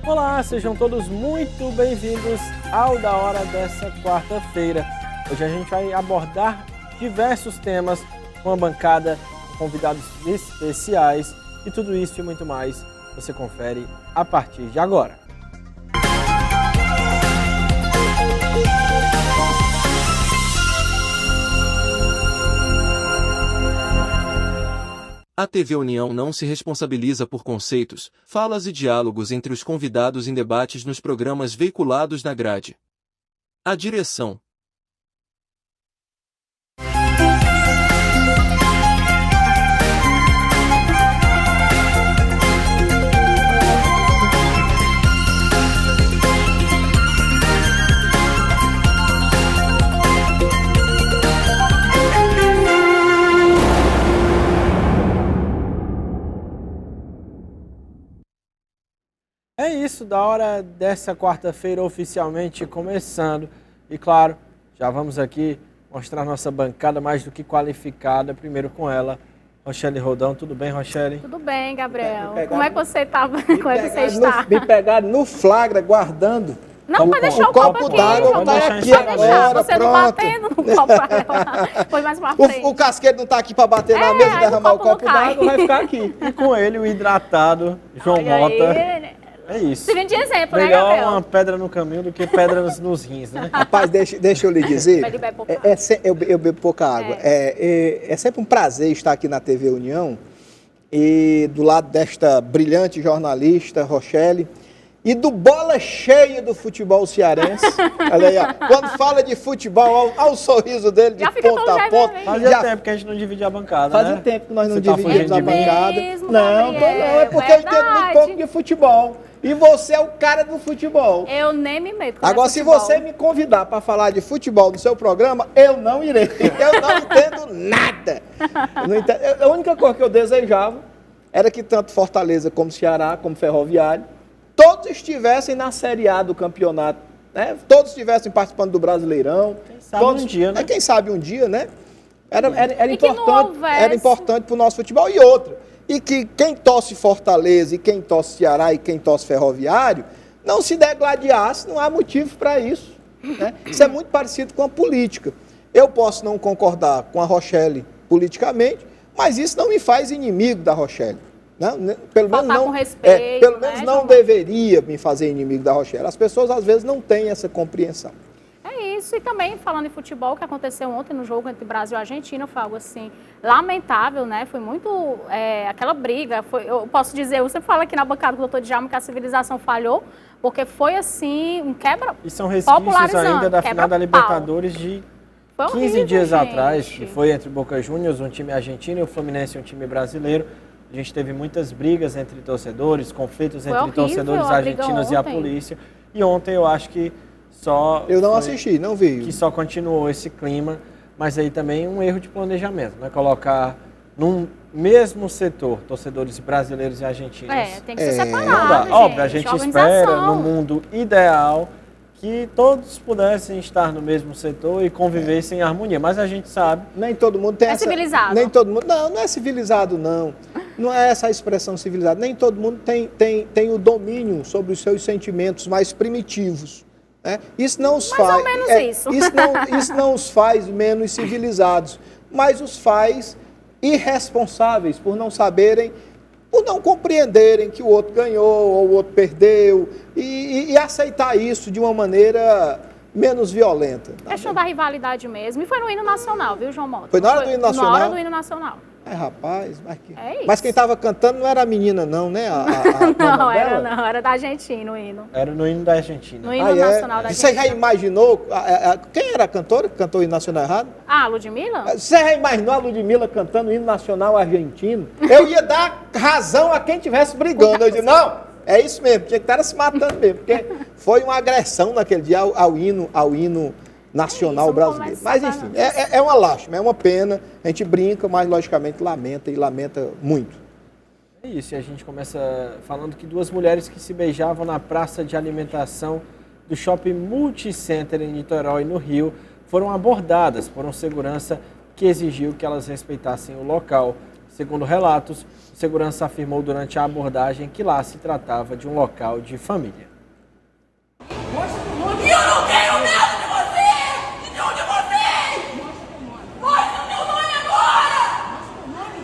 Olá, sejam todos muito bem-vindos ao Da Hora dessa quarta-feira. Hoje a gente vai abordar diversos temas com uma bancada de convidados especiais e tudo isso e muito mais você confere a partir de agora. A TV União não se responsabiliza por conceitos, falas e diálogos entre os convidados em debates nos programas veiculados na grade. A direção. É isso, Da Hora dessa quarta-feira oficialmente começando. E claro, já vamos aqui mostrar nossa bancada mais do que qualificada. Primeiro com ela, Rochelle Rodão. Tudo bem, Rochelle? Tudo bem, Gabriel. Como é que você estava? Como é que você está? Me pegaram no flagra, guardando. Não, pode deixar o copo aqui. D'água tá aqui agora, você não batendo no copo. Foi mais pra frente. O casqueiro não tá aqui para bater na mesa e derramar o copo d'água, vai ficar aqui. E com ele, o hidratado, João Mota. É isso. Servindo de exemplo, melhor, né, Gabriel? uma pedra no caminho do que pedra nos rins, né? Rapaz, deixa eu lhe dizer, eu bebo pouca água. É sempre um prazer estar aqui na TV União e do lado desta brilhante jornalista, Rochelle, e do bola cheia do futebol cearense. Olha aí, ó. Quando fala de futebol, olha o sorriso dele de ponta a ponta. Fazia tempo que a gente não dividia a bancada, Fazia né? tempo que nós não Você tá dividimos a bancada. mesmo, Não, Gabriel, é porque eu entendo muito pouco de futebol. E você é o cara do futebol. Eu nem me meto. Agora, se você me convidar para falar de futebol no seu programa, eu não irei. Eu não entendo nada. Eu não entendo. A única coisa que eu desejava era que tanto Fortaleza como Ceará, como Ferroviário, todos estivessem na Série A do campeonato, né? Todos estivessem participando do Brasileirão. Quem sabe um dia, né? Quem sabe um dia, né? Era houvesse... importante para o nosso futebol. E outra, e que quem torce Fortaleza, e quem torce Ceará, e quem torce Ferroviário, não se degladiasse, não há motivo para isso. Né? Isso é muito parecido com a política. Eu posso não concordar com a Rochelle politicamente, mas isso não me faz inimigo da Rochelle. Não, pelo menos não, com respeito, pelo menos né, não João? Deveria me fazer inimigo da Rochelle. As pessoas às vezes não têm essa compreensão. É isso, e também falando em futebol, o que aconteceu ontem no jogo entre Brasil e Argentina foi algo assim, lamentável, né? Foi muito, aquela briga, eu posso dizer, eu sempre falo aqui na bancada do doutor Djalma que a civilização falhou, porque foi assim, um quebra. E são resquícios ainda da final da Libertadores de 15 dias atrás, que foi entre Boca Juniors, um time argentino, e o Fluminense, um time brasileiro. A gente teve muitas brigas entre torcedores, conflitos entre torcedores argentinos e a polícia. E ontem eu acho que eu não assisti, não vi. Que só continuou esse clima, mas aí também um erro de planejamento, né? Colocar num mesmo setor torcedores brasileiros e argentinos. Tem que ser separado, não dá. gente. Óbvio, a gente espera, no mundo ideal, que todos pudessem estar no mesmo setor e convivessem em harmonia, mas a gente sabe... Nem todo mundo tem civilizado. Nem todo mundo... Não é civilizado, não. Não é essa a expressão civilizada. Nem todo mundo tem o domínio sobre os seus sentimentos mais primitivos. Isso não os faz... Mais ou menos isso. Isso não os faz menos civilizados, mas os faz irresponsáveis por não saberem, por não compreenderem que o outro ganhou ou o outro perdeu e aceitar isso de uma maneira menos violenta. Questão da rivalidade mesmo. E foi no hino nacional, viu, João Mota? Foi na hora do hino nacional? Na hora do hino nacional. Rapaz, isso. Mas quem estava cantando não era a menina não, né? Não, era da Argentina o hino. Era no hino da Argentina. No hino nacional da Argentina. Você já imaginou, quem era a cantora que cantou o hino nacional errado? Ah, Ludmilla? Você já imaginou a Ludmilla cantando o hino nacional argentino? Eu ia dar razão a quem estivesse brigando. Eu disse, não, é isso mesmo, tinha que estar se matando mesmo, porque foi uma agressão naquele dia ao hino nacional brasileiro. Mas, enfim, é uma lástima, é uma pena. A gente brinca, mas, logicamente, lamenta e lamenta muito. É isso, e a gente começa falando que duas mulheres que se beijavam na praça de alimentação do Shopping Multicenter em Niterói, no Rio, foram abordadas por um segurança que exigiu que elas respeitassem o local. Segundo relatos, o segurança afirmou durante a abordagem que lá se tratava de um local de família. E eu não tenho medo de você! De nenhum de vocês! Mostra o meu nome agora!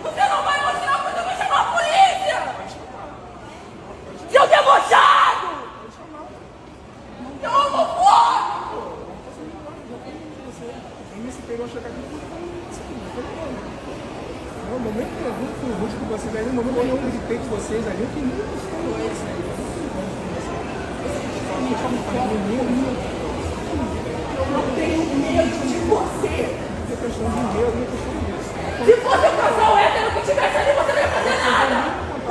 Você não vai mostrar quando eu vou chamar a polícia! Seu debochado! Seu homofóbico! No momento que eu vi com o rosto que vocês ali, no momento que eu gritei de vocês ali, eu fiquei muito estranho isso aí. Eu não tenho medo de você! É questão de medo, não é questão disso. Se fosse um casal hétero que tivesse ali, você não ia fazer nada!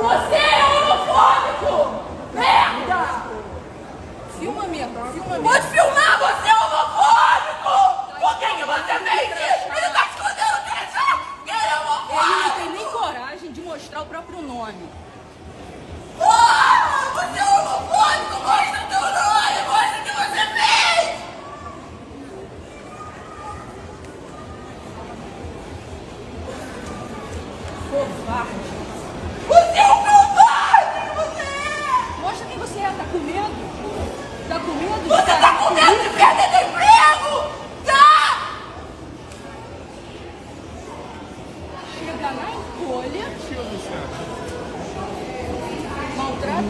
Você é homofóbico! Merda! Filma mesmo, filma mesmo. Pode filmar, você é homofóbico! Por que você fez isso? Ele tá escondendo que ele é homofóbico! Ele não tem nem coragem de mostrar o próprio nome. Porra! Você é homofóbico! Mostra teu nome! Mostra o que você fez! Covarde. Você é um covarde! Você é! Mostra quem você é. Tá com medo? Tá com medo de Você tá parar com medo de perder teu emprego! Tá! chegar na encolha? Maltrato?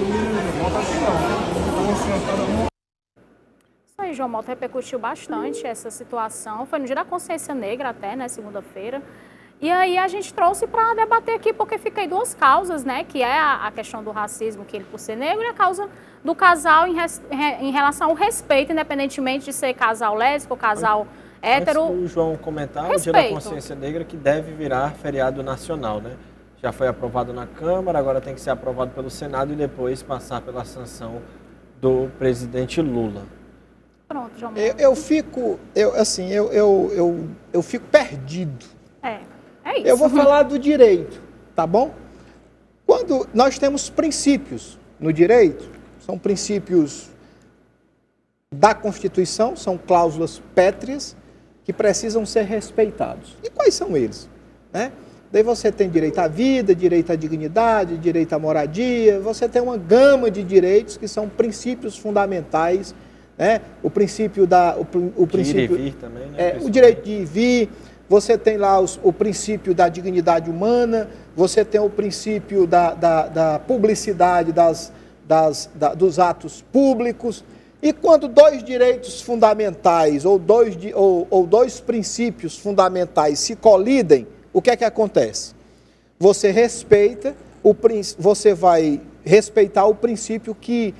Isso aí, João Malta, repercutiu bastante essa situação. Foi no dia da consciência negra até, né, segunda-feira. E aí a gente trouxe para debater aqui, porque fica aí duas causas, né, que é a questão do racismo, que ele por ser negro, e a causa do casal em relação ao respeito, independentemente de ser casal lésbico, casal hétero. Antes do João comentar, o Dia da Consciência Negra, que deve virar feriado nacional, né? Já foi aprovado na Câmara, agora tem que ser aprovado pelo Senado e depois passar pela sanção do presidente Lula. Pronto, João Malta. Eu fico perdido. É isso. Eu vou falar do direito, tá bom? Quando nós temos princípios no direito, são princípios da Constituição, são cláusulas pétreas que precisam ser respeitados. E quais são eles? Né? Daí você tem direito à vida, direito à dignidade, direito à moradia, você tem uma gama de direitos que são princípios fundamentais, né? O princípio Ir e vir também, né? o direito de ir e vir, você tem lá o princípio da dignidade humana, você tem o princípio da publicidade dos atos públicos. E quando dois direitos fundamentais ou dois princípios fundamentais se colidem, o que é que acontece? Você vai respeitar o princípio que,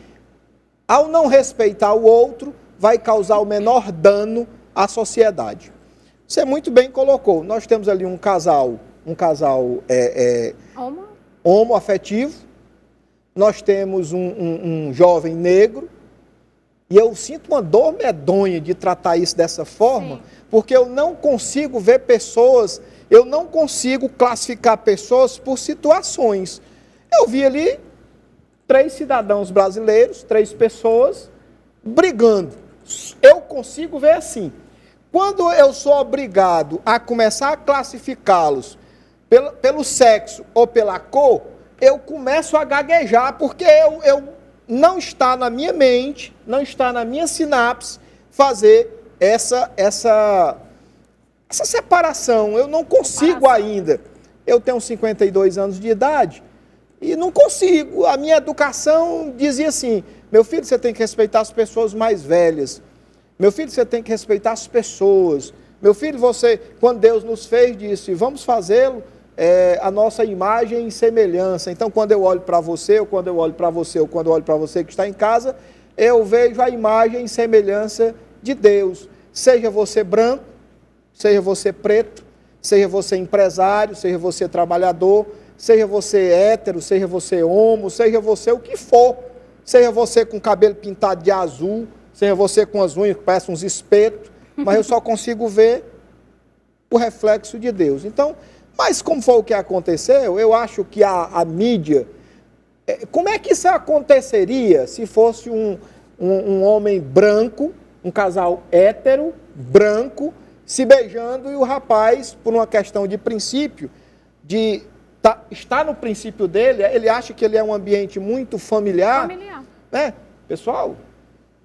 ao não respeitar o outro, vai causar o menor dano à sociedade. Você muito bem colocou. Nós temos ali um casal homoafetivo, nós temos um jovem negro, e eu sinto uma dor medonha de tratar isso dessa forma, sim, porque eu não consigo ver pessoas, eu não consigo classificar pessoas por situações. Eu vi ali 3 cidadãos brasileiros, 3 pessoas brigando. Eu consigo ver assim. Quando eu sou obrigado a começar a classificá-los pelo sexo ou pela cor, eu começo a gaguejar, porque eu não está na minha mente, não está na minha sinapse fazer essa separação. Eu não consigo ainda. Eu tenho 52 anos de idade e não consigo. A minha educação dizia assim: meu filho, você tem que respeitar as pessoas mais velhas. Meu filho, você tem que respeitar as pessoas. Meu filho, quando Deus nos fez, disse: vamos fazê-lo a nossa imagem e semelhança. Então, quando eu olho para você, ou quando eu olho para você, ou quando eu olho para você que está em casa, eu vejo a imagem e semelhança de Deus. Seja você branco, seja você preto, seja você empresário, seja você trabalhador, seja você hétero, seja você homo, seja você o que for, seja você com cabelo pintado de azul, seja você com as unhas que parecem uns espetos, mas eu só consigo ver o reflexo de Deus. Então, mas como foi o que aconteceu, eu acho que a mídia... Como é que isso aconteceria se fosse um homem branco, um casal hétero, branco, se beijando, e o rapaz, por uma questão de princípio, de está no princípio dele, ele acha que ele é um ambiente muito familiar. Familiar. Né? Pessoal,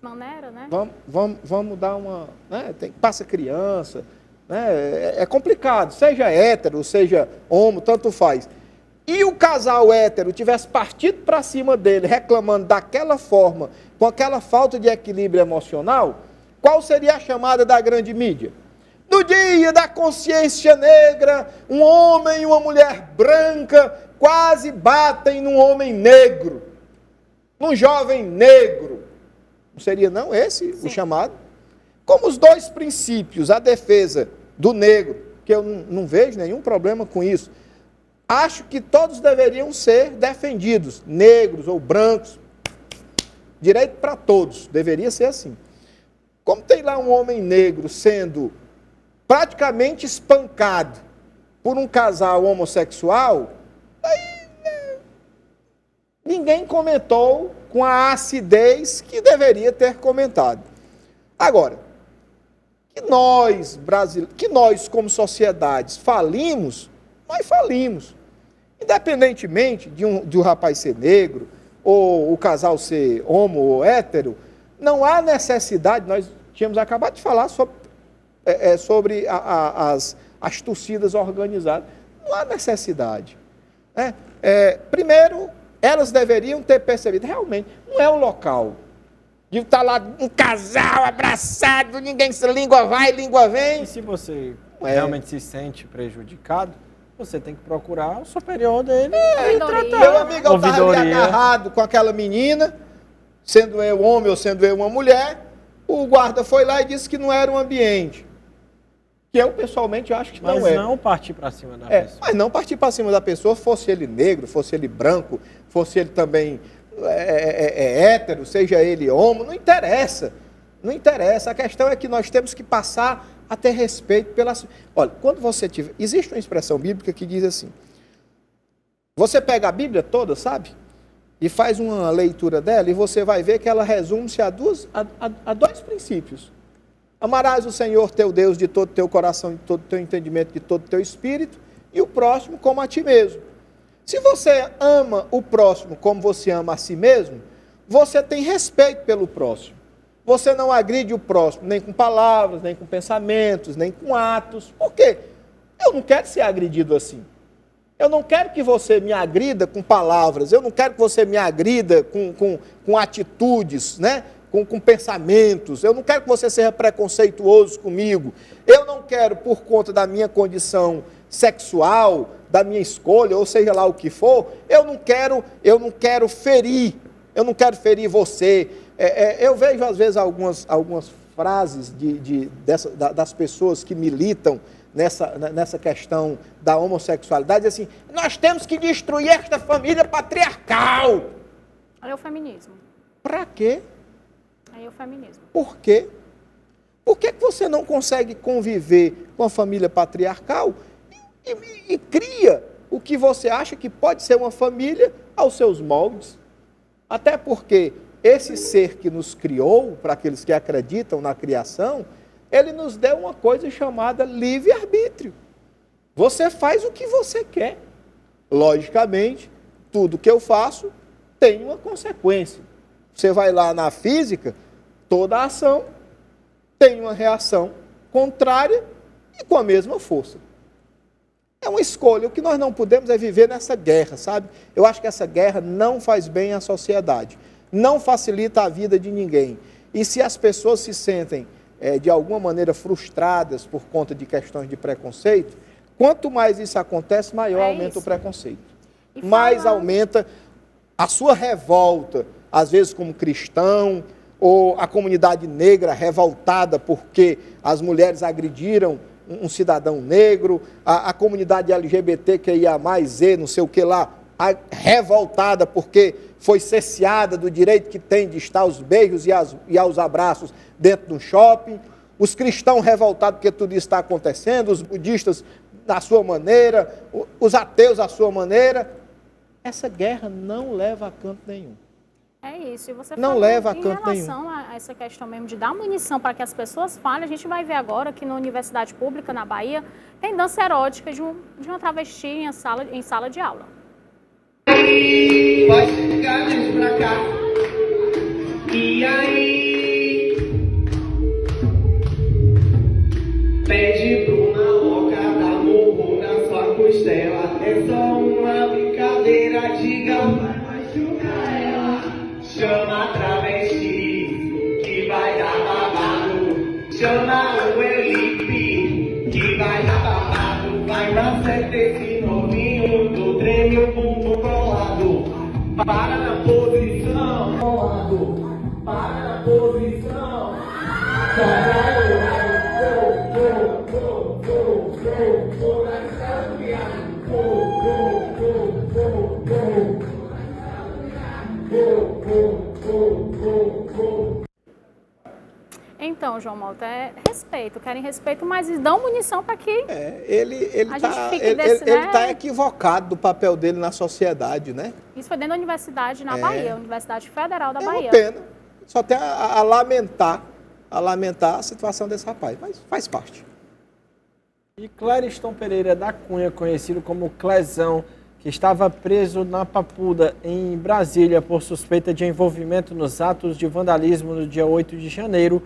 Maneira, né? vamos dar uma... Né? Passa criança, né? É complicado, seja hétero, seja homo, tanto faz. E o casal hétero tivesse partido para cima dele, reclamando daquela forma, com aquela falta de equilíbrio emocional, qual seria a chamada da grande mídia? No dia da consciência negra, um homem e uma mulher branca quase batem num homem negro, num jovem negro. Não seria não esse o chamado? Como os dois princípios, a defesa do negro, que eu não vejo nenhum problema com isso, acho que todos deveriam ser defendidos, negros ou brancos, direito para todos, deveria ser assim. Como tem lá um homem negro sendo praticamente espancado por um casal homossexual, aí ninguém comentou com a acidez que deveria ter comentado. Agora, que nós como sociedades falimos, nós falimos. Independentemente de um rapaz ser negro, ou o casal ser homo ou hétero, não há necessidade, nós tínhamos acabado de falar sobre as torcidas organizadas, não há necessidade. Né? Primeiro, elas deveriam ter percebido, realmente, não é um local de estar lá um casal abraçado, ninguém se língua vai, língua vem. E se você realmente se sente prejudicado, você tem que procurar o superior dele e tratar. Meu amigo, eu estava ali agarrado com aquela menina, sendo eu homem ou sendo eu uma mulher, o guarda foi lá e disse que não era um ambiente. Que eu, pessoalmente, acho que não é. Mas não partir para cima da pessoa. Mas não partir para cima da pessoa, fosse ele negro, fosse ele branco, fosse ele também hétero, seja ele homo, não interessa. Não interessa. A questão é que nós temos que passar a ter respeito pelas... Olha, quando você tiver... Existe uma expressão bíblica que diz assim, você pega a Bíblia toda, sabe? E faz uma leitura dela e você vai ver que ela resume-se a dois princípios. Amarás o Senhor teu Deus de todo o teu coração, de todo o teu entendimento, de todo o teu espírito, e o próximo como a ti mesmo. Se você ama o próximo como você ama a si mesmo, você tem respeito pelo próximo. Você não agride o próximo, nem com palavras, nem com pensamentos, nem com atos. Por quê? Eu não quero ser agredido assim. Eu não quero que você me agrida com palavras, eu não quero que você me agrida com atitudes, né? Com pensamentos, eu não quero que você seja preconceituoso comigo, eu não quero, por conta da minha condição sexual, da minha escolha, ou seja lá o que for, eu não quero ferir você. Eu vejo às vezes algumas frases das pessoas que militam nessa questão da homossexualidade, assim, nós temos que destruir esta família patriarcal. Olha o feminismo. Para quê? Aí o feminismo. Por quê? Por que você não consegue conviver com a família patriarcal e cria o que você acha que pode ser uma família aos seus moldes? Até porque esse ser que nos criou, para aqueles que acreditam na criação, ele nos deu uma coisa chamada livre-arbítrio. Você faz o que você quer. Logicamente, tudo que eu faço tem uma consequência. Você vai lá na física, toda ação tem uma reação contrária e com a mesma força. É uma escolha. O que nós não podemos é viver nessa guerra, sabe? Eu acho que essa guerra não faz bem à sociedade, não facilita a vida de ninguém. E se as pessoas se sentem, de alguma maneira, frustradas por conta de questões de preconceito, quanto mais isso acontece, maior aumenta o preconceito. Mais aumenta a sua revolta, às vezes como cristão, ou a comunidade negra revoltada porque as mulheres agrediram um cidadão negro, a comunidade LGBTQIA+, não sei o que lá, revoltada porque foi cesseada do direito que tem de estar aos beijos e aos abraços dentro de um shopping, os cristãos revoltados porque tudo isso está acontecendo, os budistas da sua maneira, os ateus da sua maneira. Essa guerra não leva a canto nenhum. É isso. E você Não falou leva a em canto nenhum. relação a essa questão mesmo de dar munição para que as pessoas falem, a gente vai ver agora que na Universidade Pública, na Bahia, tem dança erótica de uma travesti em sala de aula. Vai chegar gente pra cá. E aí? Pede pro maloca dar morro na sua costela. É só uma brincadeira, diga, vai machucar ela. Chama a travesti, que vai dar babado. Chama o Elipe, que vai dar babado. Vai dar certo esse novinho, do treme o bumbum colado. Para na posição, colado. Para na posição. Então, João Malta, é respeito, querem respeito, mas dão munição para que Ele a gente fique desse, ele né? tá equivocado do papel dele na sociedade, né? Isso foi dentro da universidade na Bahia, Universidade Federal da É uma Bahia. pena. Só tem a lamentar a situação desse rapaz, mas faz parte. E Clériston Pereira da Cunha, conhecido como Clezão, que estava preso na Papuda, em Brasília, por suspeita de envolvimento nos atos de vandalismo no dia 8 de janeiro,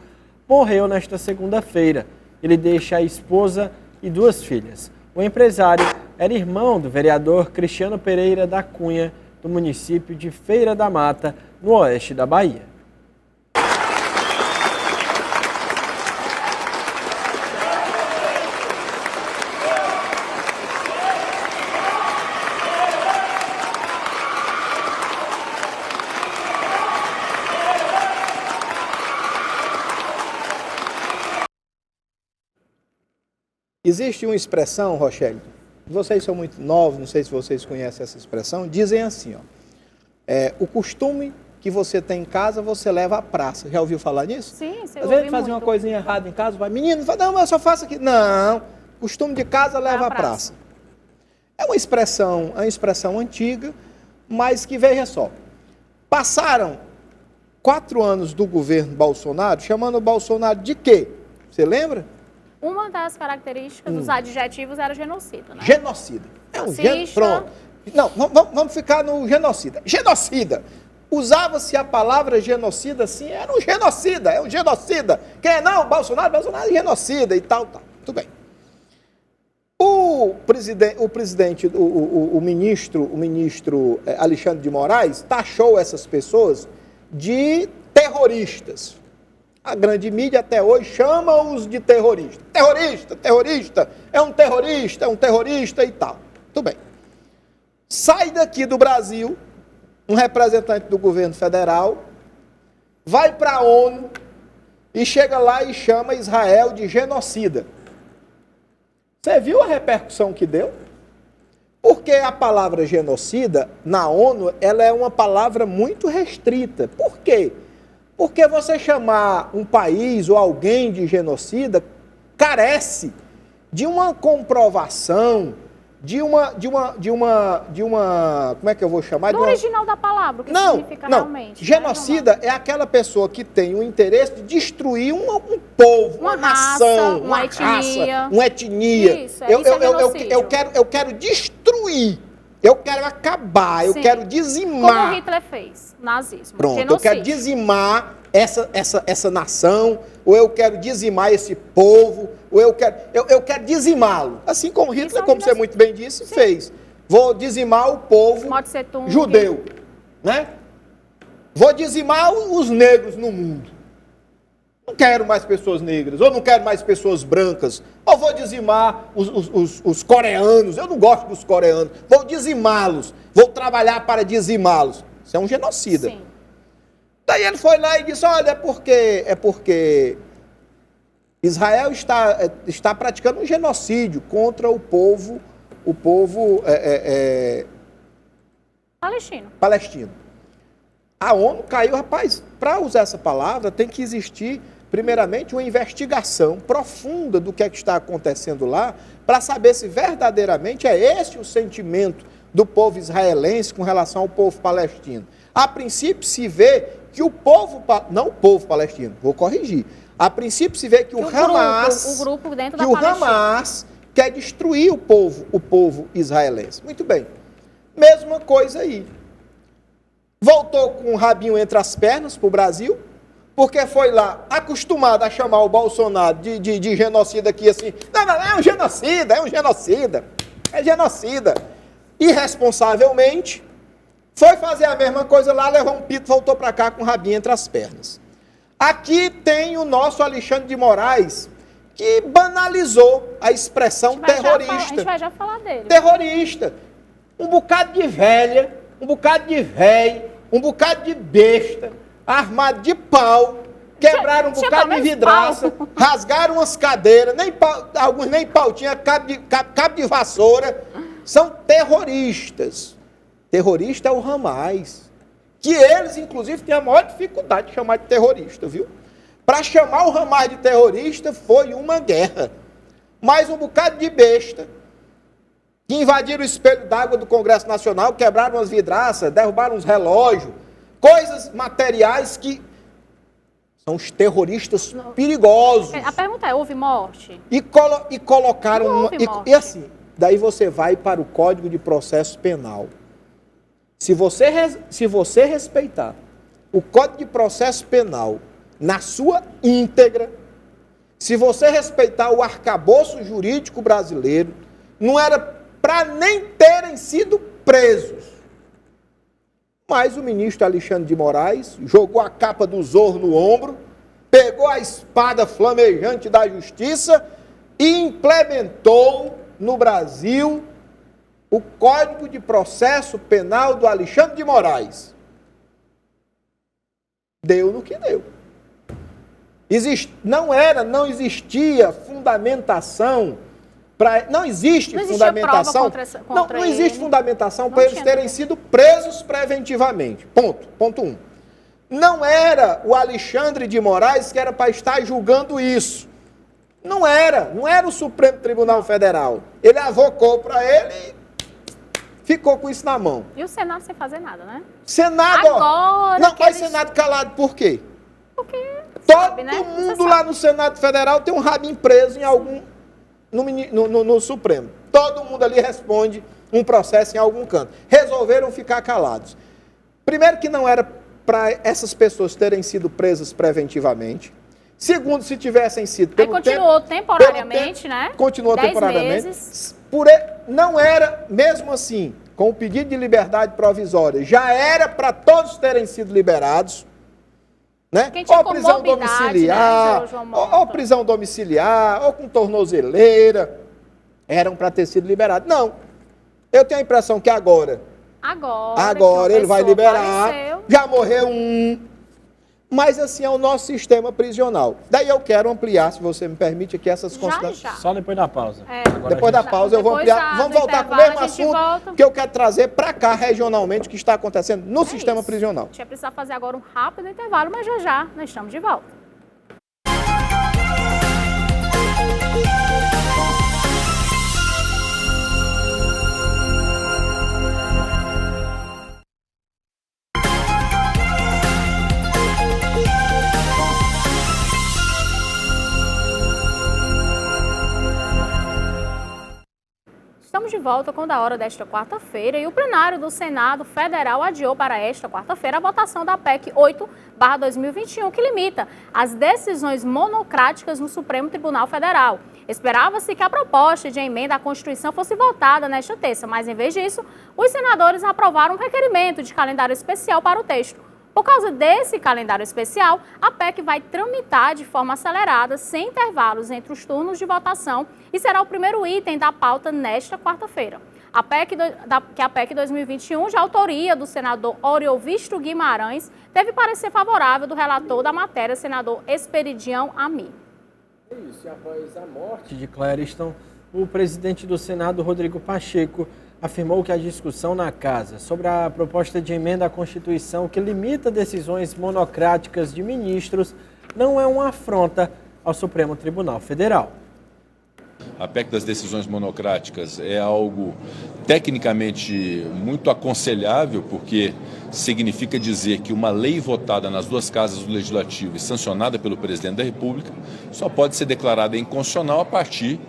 morreu nesta segunda-feira. Ele deixa a esposa e 2 filhas. O empresário era irmão do vereador Cristiano Pereira da Cunha, do município de Feira da Mata, no oeste da Bahia. Existe uma expressão, Rochelle, vocês são muito novos, não sei se vocês conhecem essa expressão, dizem assim, ó, o costume que você tem em casa, você leva à praça. Já ouviu falar nisso? Sim, você Às ouviu vezes fazer uma muito. coisinha errada em casa, vai, menino, fala, não, mas eu só faço aqui. Não, costume de casa leva à praça. É uma expressão antiga, mas que, veja só, passaram 4 anos do governo Bolsonaro, chamando o Bolsonaro de quê? Você lembra? Uma das características dos adjetivos era genocida, né? Genocida. É um Racista. Pronto. Não, vamos ficar no genocida. Genocida. Usava-se a palavra genocida assim, era um genocida, é um genocida. Quem não? Bolsonaro é genocida e tal, tal. Tudo bem. O ministro Alexandre de Moraes taxou essas pessoas de terroristas. A grande mídia até hoje chama-os de terroristas. Terrorista, é um terrorista e tal. Tudo bem. Sai daqui do Brasil, um representante do governo federal, vai para a ONU e chega lá e chama Israel de genocida. Você viu a repercussão que deu? Porque a palavra genocida, na ONU, ela é uma palavra muito restrita. Por quê? Porque você chamar um país ou alguém de genocida carece de uma comprovação, de uma como é que eu vou chamar? No original da palavra, o que significa realmente. Genocida é aquela pessoa que tem o interesse de destruir um povo, uma nação, uma etnia. Isso, isso é genocídio. Eu quero destruir. Eu quero acabar, eu quero dizimar. Como Hitler fez, nazismo, Pronto, genocídio. eu quero dizimar essa nação, ou eu quero dizimar esse povo, ou eu quero dizimá-lo. Assim como Hitler, como você muito bem disse, fez. Vou dizimar o povo judeu, né? Vou dizimar os negros no mundo. Não quero mais pessoas negras, ou não quero mais pessoas brancas, ou vou dizimar os coreanos, eu não gosto dos coreanos, vou dizimá-los, vou trabalhar para dizimá-los. Isso é um genocida. Sim. Daí ele foi lá e disse, olha, é porque Israel está praticando um genocídio contra o povo palestino. A ONU caiu, rapaz, para usar essa palavra tem que existir primeiramente uma investigação profunda do que é que está acontecendo lá, para saber se verdadeiramente é esse o sentimento do povo israelense com relação ao povo palestino. A princípio se vê que o povo, não o povo palestino, vou corrigir. A princípio se vê que o Hamas, o grupo dentro que da o Palestina. Hamas quer destruir o povo israelense. Muito bem. Mesma coisa aí. Voltou com o rabinho entre as pernas para o Brasil, porque foi lá acostumado a chamar o Bolsonaro de genocida aqui assim. Não, é um genocida, é genocida. Irresponsavelmente, foi fazer a mesma coisa lá, levou um pito, voltou para cá com o rabinho entre as pernas. Aqui tem o nosso Alexandre de Moraes, que banalizou a expressão terrorista. A gente vai já falar dele. Terrorista. Um bocado de velha, um bocado de véi, um bocado de besta, armado de pau, quebraram um bocado de vidraça, rasgaram umas cadeiras, alguns nem pau tinha, cabo de vassoura. São terroristas. Terrorista é o Hamas. Que eles, inclusive, têm a maior dificuldade de chamar de terrorista, viu? Para chamar o Hamas de terrorista foi uma guerra. Mais um bocado de besta que invadiram o espelho d'água do Congresso Nacional, quebraram as vidraças, derrubaram os relógios, coisas materiais que são os terroristas perigosos. A pergunta é, houve morte? E colocaram... Não houve morte. E assim, daí você vai para o Código de Processo Penal. Se você respeitar o Código de Processo Penal na sua íntegra, se você respeitar o arcabouço jurídico brasileiro, não era para nem terem sido presos. Mas o ministro Alexandre de Moraes jogou a capa do Zorro no ombro, pegou a espada flamejante da justiça e implementou no Brasil o Código de Processo Penal do Alexandre de Moraes. Deu no que deu. Não existia fundamentação não existe fundamentação. Não existe fundamentação para eles terem sido presos preventivamente. Ponto 1. Não era o Alexandre de Moraes que era para estar julgando isso. Não era o Supremo Tribunal Federal. Ele avocou para ele e ficou com isso na mão. E o Senado sem fazer nada, né? Senado, agora não, mas Senado calado por quê? Porque todo mundo lá no Senado Federal tem um rabinho preso em algum... No Supremo. Todo mundo ali responde um processo em algum canto. Resolveram ficar calados. Primeiro que não era para essas pessoas terem sido presas preventivamente. Segundo, se tivessem sido... continuou temporariamente, né? Continuou 10 temporariamente. meses. Não era, mesmo assim, com o pedido de liberdade provisória, já era para todos terem sido liberados. Né? Ou prisão domiciliar, né, ou prisão domiciliar, ou com tornozeleira, eram para ter sido liberados. Não, eu tenho a impressão que agora ele vai liberar, faleceu. Já morreu um, mas assim é o nosso sistema prisional. Daí eu quero ampliar, se você me permite, aqui essas considerações. Só depois da pausa. Depois da pausa eu vou ampliar. Vamos voltar com o mesmo assunto que eu quero trazer para cá regionalmente o que está acontecendo no sistema prisional. A gente vai precisar fazer agora um rápido intervalo, mas já nós estamos de volta. Estamos de volta com o Da Hora desta quarta-feira e o plenário do Senado Federal adiou para esta quarta-feira a votação da PEC 8/2021, que limita as decisões monocráticas no Supremo Tribunal Federal. Esperava-se que a proposta de emenda à Constituição fosse votada nesta terça, mas em vez disso, os senadores aprovaram um requerimento de calendário especial para o texto. Por causa desse calendário especial, a PEC vai tramitar de forma acelerada, sem intervalos entre os turnos de votação, e será o primeiro item da pauta nesta quarta-feira. A PEC 2021, de autoria do senador Oriovisto Guimarães, teve parecer favorável do relator da matéria, senador Esperidião Ami. É isso, e após a morte de Clériston, o presidente do Senado, Rodrigo Pacheco, afirmou que a discussão na Casa sobre a proposta de emenda à Constituição que limita decisões monocráticas de ministros não é uma afronta ao Supremo Tribunal Federal. A PEC das decisões monocráticas é algo tecnicamente muito aconselhável, porque significa dizer que uma lei votada nas duas casas do Legislativo e sancionada pelo Presidente da República só pode ser declarada inconstitucional a partir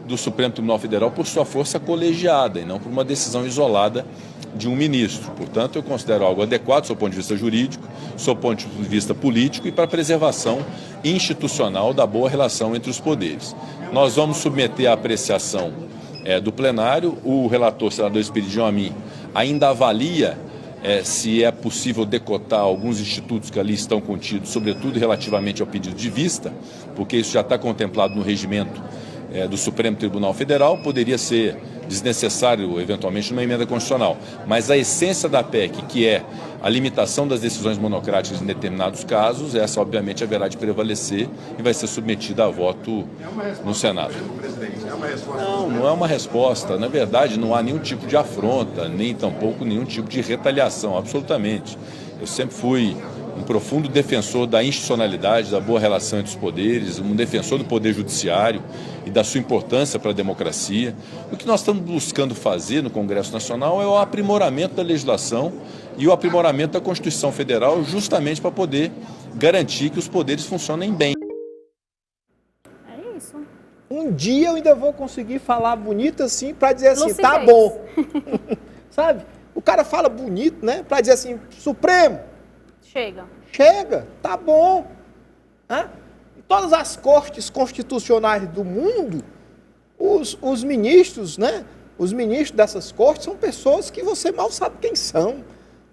do Supremo Tribunal Federal por sua força colegiada e não por uma decisão isolada de um ministro. Portanto, eu considero algo adequado do seu ponto de vista jurídico, do seu ponto de vista político e para a preservação institucional da boa relação entre os poderes. Nós vamos submeter à apreciação do plenário. O relator, senador Esperidião Amin, ainda avalia se é possível decotar alguns institutos que ali estão contidos, sobretudo relativamente ao pedido de vista, porque isso já está contemplado no regimento do Supremo Tribunal Federal, poderia ser desnecessário, eventualmente, numa emenda constitucional. Mas a essência da PEC, que é a limitação das decisões monocráticas em determinados casos, essa, obviamente, haverá de prevalecer e vai ser submetida a voto no Senado. Não, não é uma resposta. Na verdade, não há nenhum tipo de afronta, nem tampouco nenhum tipo de retaliação, absolutamente. Eu sempre fui um profundo defensor da institucionalidade, da boa relação entre os poderes, um defensor do poder judiciário e da sua importância para a democracia. O que nós estamos buscando fazer no Congresso Nacional é o aprimoramento da legislação e o aprimoramento da Constituição Federal, justamente para poder garantir que os poderes funcionem bem. É isso. Um dia eu ainda vou conseguir falar bonito assim para dizer assim, Lucidez. tá bom. Sabe? O cara fala bonito, né? Para dizer assim, Supremo, chega, tá bom. Hã? Em todas as cortes constitucionais do mundo, os ministros, né? Os ministros dessas cortes são pessoas que você mal sabe quem são.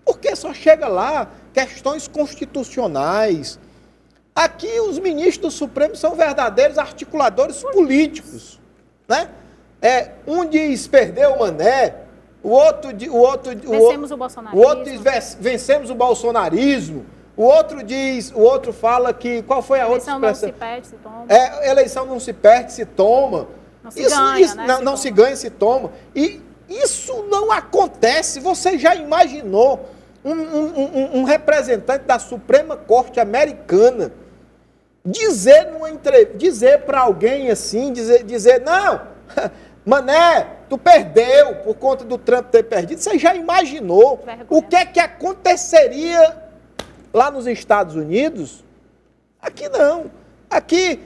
Porque só chega lá questões constitucionais. Aqui os ministros do Supremo são verdadeiros articuladores políticos. Né? Um diz perdeu o Mané, vencemos o bolsonarismo. O outro diz vencemos o bolsonarismo. O outro fala que. Qual foi a outra expressão? Eleição não se perde, se toma. Eleição não se perde, se toma. Não se ganha, né? Não se ganha, se toma. E isso não acontece. Você já imaginou um representante da Suprema Corte Americana dizer para alguém assim, dizer, não, Mané, tu perdeu por conta do Trump ter perdido. Você já imaginou o que é que aconteceria lá nos Estados Unidos? Aqui não. Aqui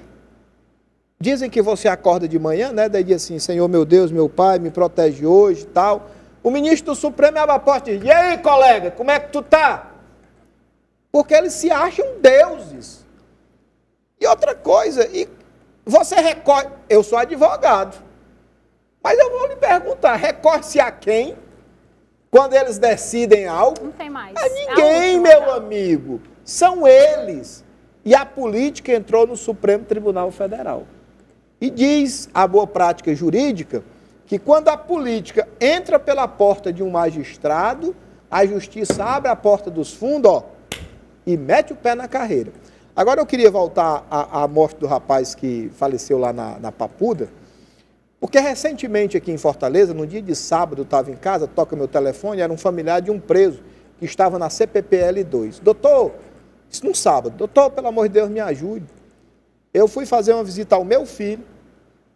dizem que você acorda de manhã, né? Daí diz assim, Senhor meu Deus, meu Pai, me protege hoje e tal. O ministro do Supremo abre a porta e diz, e aí, colega, como é que tu tá? Porque eles se acham deuses. E outra coisa, você recorre... Eu sou advogado, mas eu vou lhe perguntar, recorre-se a quem? Quando eles decidem algo? Não tem mais. A ninguém, meu amigo. São eles. E a política entrou no Supremo Tribunal Federal. E diz a boa prática jurídica que quando a política entra pela porta de um magistrado, a justiça abre a porta dos fundos, e mete o pé na carreira. Agora eu queria voltar à morte do rapaz que faleceu lá na Papuda, porque recentemente aqui em Fortaleza, no dia de sábado, eu estava em casa, toca meu telefone, era um familiar de um preso que estava na CPPL 2. Doutor, isso num sábado, doutor, pelo amor de Deus, me ajude. Eu fui fazer uma visita ao meu filho.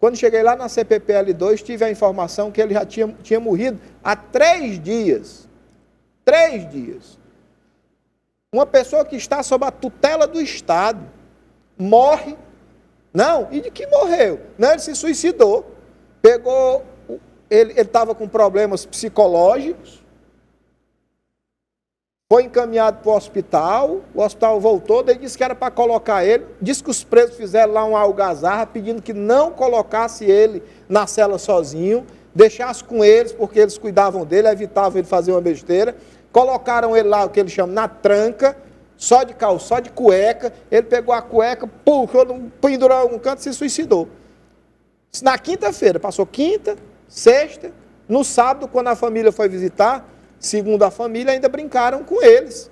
Quando cheguei lá na CPPL 2, tive a informação que ele já tinha morrido há 3 dias. 3 dias. Uma pessoa que está sob a tutela do Estado morre. Não, e de que morreu? Não, ele se suicidou. Pegou, ele estava com problemas psicológicos, foi encaminhado para o hospital voltou, daí disse que era para colocar ele, disse que os presos fizeram lá uma algazarra, pedindo que não colocasse ele na cela sozinho, deixasse com eles, porque eles cuidavam dele, evitavam ele fazer uma besteira, colocaram ele lá, o que eles chamam, na tranca, só de calça, só de cueca, ele pegou a cueca, puxou, pendurou em um canto e se suicidou. Na quinta-feira, passou quinta, sexta, no sábado, quando a família foi visitar, segundo a família, ainda brincaram com eles.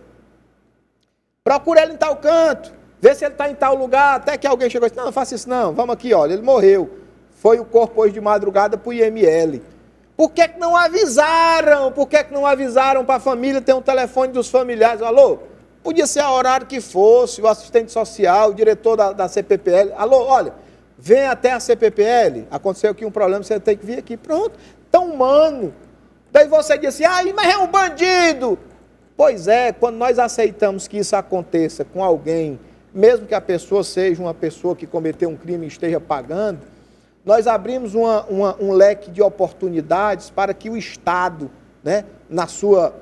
Procura ele em tal canto, vê se ele está em tal lugar, até que alguém chegou e disse, não faça isso não, vamos aqui, olha, ele morreu. Foi o corpo hoje de madrugada para o IML. Por que não avisaram? Por que não avisaram para a família? Tem um telefone dos familiares, alô? Podia ser a horário que fosse, o assistente social, o diretor da CPPL, alô, olha, vem até a CPPL, aconteceu aqui um problema, você tem que vir aqui, pronto, tão humano. Daí você diz assim, mas é um bandido. Pois é, quando nós aceitamos que isso aconteça com alguém, mesmo que a pessoa seja uma pessoa que cometeu um crime e esteja pagando, nós abrimos um leque de oportunidades para que o Estado, né, na sua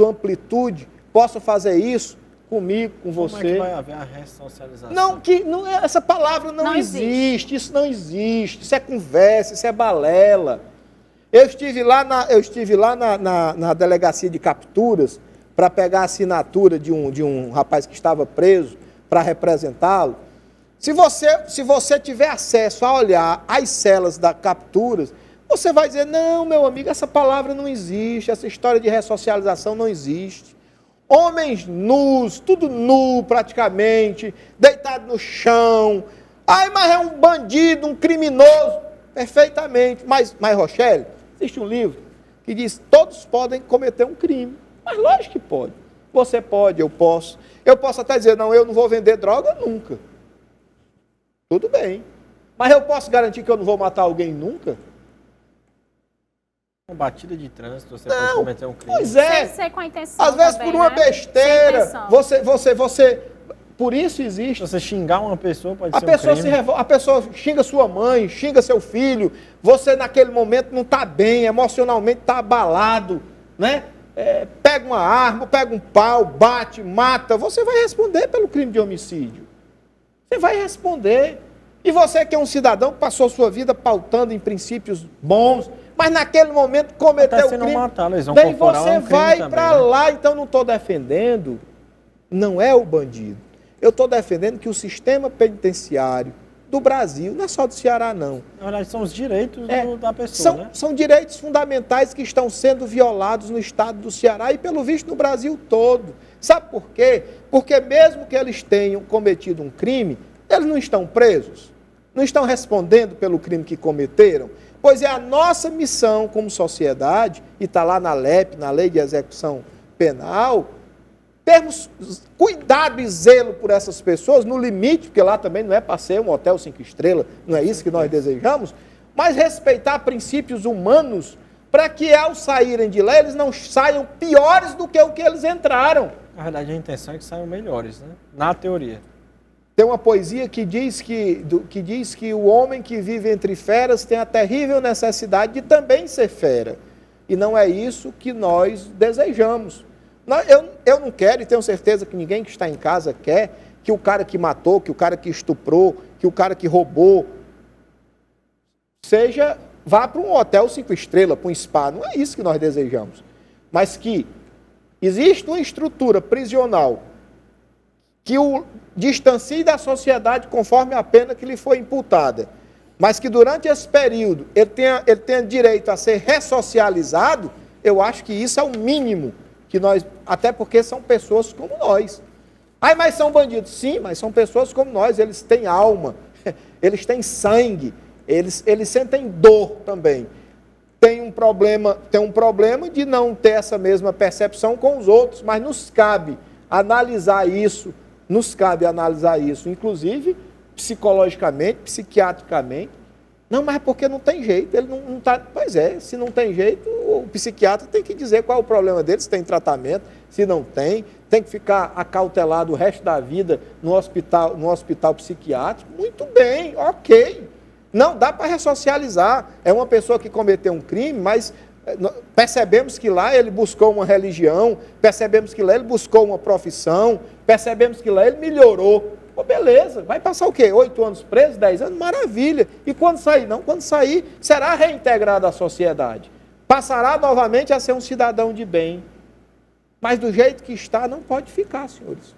amplitude, possa fazer isso comigo, com você. Como é que vai haver a ressocialização? Não, essa palavra não existe, isso não existe, isso é conversa, isso é balela. Eu estive lá na delegacia de capturas para pegar a assinatura de um rapaz que estava preso para representá-lo. Se você tiver acesso a olhar as celas das capturas, você vai dizer, não, meu amigo, essa palavra não existe, essa história de ressocialização não existe. Homens nus, tudo nu praticamente, deitado no chão. Mas é um bandido, um criminoso. Perfeitamente. Mas Rochelle, existe um livro que diz, todos podem cometer um crime. Mas lógico que pode. Você pode, eu posso. Eu posso até dizer, não, eu não vou vender droga nunca. Tudo bem. Mas eu posso garantir que eu não vou matar alguém nunca? Uma batida de trânsito, você pode cometer um crime. Pois é. Sem ser com a intenção Às vezes também, por uma né? besteira. Sem intenção. Você... Por isso existe. Se você xingar uma pessoa, pode ser um crime. A pessoa xinga sua mãe, xinga seu filho. Você naquele momento não está bem, emocionalmente está abalado, né? Pega uma arma, pega um pau, bate, mata. Você vai responder pelo crime de homicídio. Você vai responder. E você que é um cidadão que passou sua vida pautando em princípios bons, mas naquele momento cometeu o crime. Daí você vai para lá, então não estou defendendo, não é o bandido. Eu estou defendendo que o sistema penitenciário do Brasil, não é só do Ceará não. Na verdade são os direitos da pessoa, né? São direitos fundamentais que estão sendo violados no estado do Ceará e pelo visto no Brasil todo. Sabe por quê? Porque mesmo que eles tenham cometido um crime, eles não estão presos, não estão respondendo pelo crime que cometeram. Pois é a nossa missão como sociedade, e está lá na LEP, na Lei de Execução Penal, termos cuidado e zelo por essas pessoas, no limite, porque lá também não é para ser um hotel 5 estrelas, não é isso que nós desejamos, mas respeitar princípios humanos para que ao saírem de lá eles não saiam piores do que o que eles entraram. Na verdade a intenção é que saiam melhores, né? Na teoria. Tem uma poesia que diz que o homem que vive entre feras tem a terrível necessidade de também ser fera. E não é isso que nós desejamos. Eu não quero, e tenho certeza que ninguém que está em casa quer, que o cara que matou, que o cara que estuprou, que o cara que roubou, vá para um hotel 5 estrelas, para um spa. Não é isso que nós desejamos. Mas que existe uma estrutura prisional que o distancie da sociedade conforme a pena que lhe foi imputada, mas que durante esse período ele tenha direito a ser ressocializado, eu acho que isso é o mínimo que nós, até porque são pessoas como nós. Mas são bandidos? Sim, mas são pessoas como nós, eles têm alma, eles têm sangue, eles sentem dor também. Tem um problema de não ter essa mesma percepção com os outros, mas nos cabe analisar isso, inclusive psicologicamente, psiquiatricamente. Não, mas é porque não tem jeito, ele não está... Pois é, se não tem jeito, o psiquiatra tem que dizer qual é o problema dele, se tem tratamento, se não tem que ficar acautelado o resto da vida no hospital psiquiátrico. Muito bem, ok. Não, dá para ressocializar. É uma pessoa que cometeu um crime, mas percebemos que lá ele buscou uma religião, percebemos que lá ele buscou uma profissão, percebemos que lá ele melhorou. Pô, beleza, vai passar o quê? 8 anos preso, 10 anos? Maravilha. E quando sair? Não, quando sair, será reintegrado à sociedade. Passará novamente a ser um cidadão de bem. Mas do jeito que está, não pode ficar, senhores.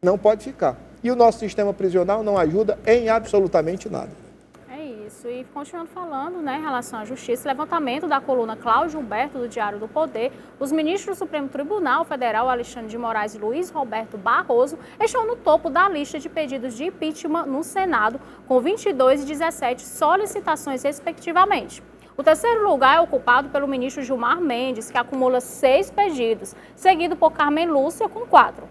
Não pode ficar. E o nosso sistema prisional não ajuda em absolutamente nada. Isso, e continuando falando, né, em relação à justiça, levantamento da coluna Cláudio Humberto, do Diário do Poder, os ministros do Supremo Tribunal Federal, Alexandre de Moraes e Luiz Roberto Barroso, estão no topo da lista de pedidos de impeachment no Senado, com 22 e 17 solicitações, respectivamente. O terceiro lugar é ocupado pelo ministro Gilmar Mendes, que acumula 6 pedidos, seguido por Carmen Lúcia, com 4.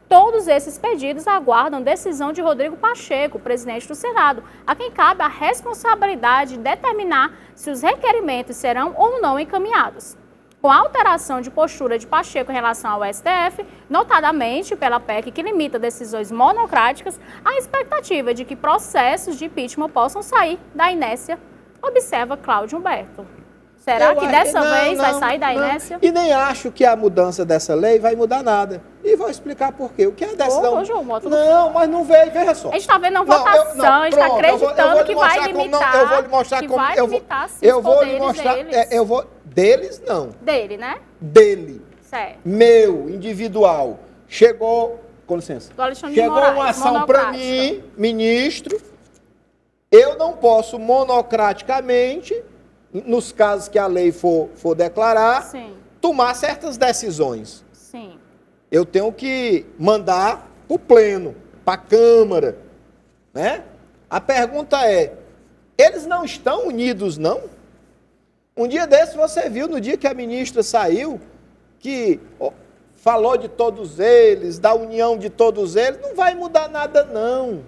Todos esses pedidos aguardam decisão de Rodrigo Pacheco, presidente do Senado, a quem cabe a responsabilidade de determinar se os requerimentos serão ou não encaminhados. Com a alteração de postura de Pacheco em relação ao STF, notadamente pela PEC que limita decisões monocráticas, a expectativa é de que processos de impeachment possam sair da inércia, observa Cláudio Humberto. Será que dessa vez vai sair da inércia? E nem acho que a mudança dessa lei vai mudar nada. E vou explicar por quê. O que é a decisão... Não, mas não veio, veja só. A gente está vendo uma votação, a gente está acreditando que vai limitar. Eu vou lhe mostrar como... Vai limitar, sim, os poderes deles. Deles, não. Dele, né? Dele. Certo. Meu, individual. Chegou... Com licença. Do Alexandre de Chegou Moraes, uma ação para mim, ministro. Eu não posso monocraticamente, nos casos que a lei for declarar, sim, tomar certas decisões. Sim. Eu tenho que mandar para o pleno, para a Câmara. Né? A pergunta é, eles não estão unidos, não? Um dia desse você viu, no dia que a ministra saiu, que falou de todos eles, da união de todos eles, não vai mudar nada, não.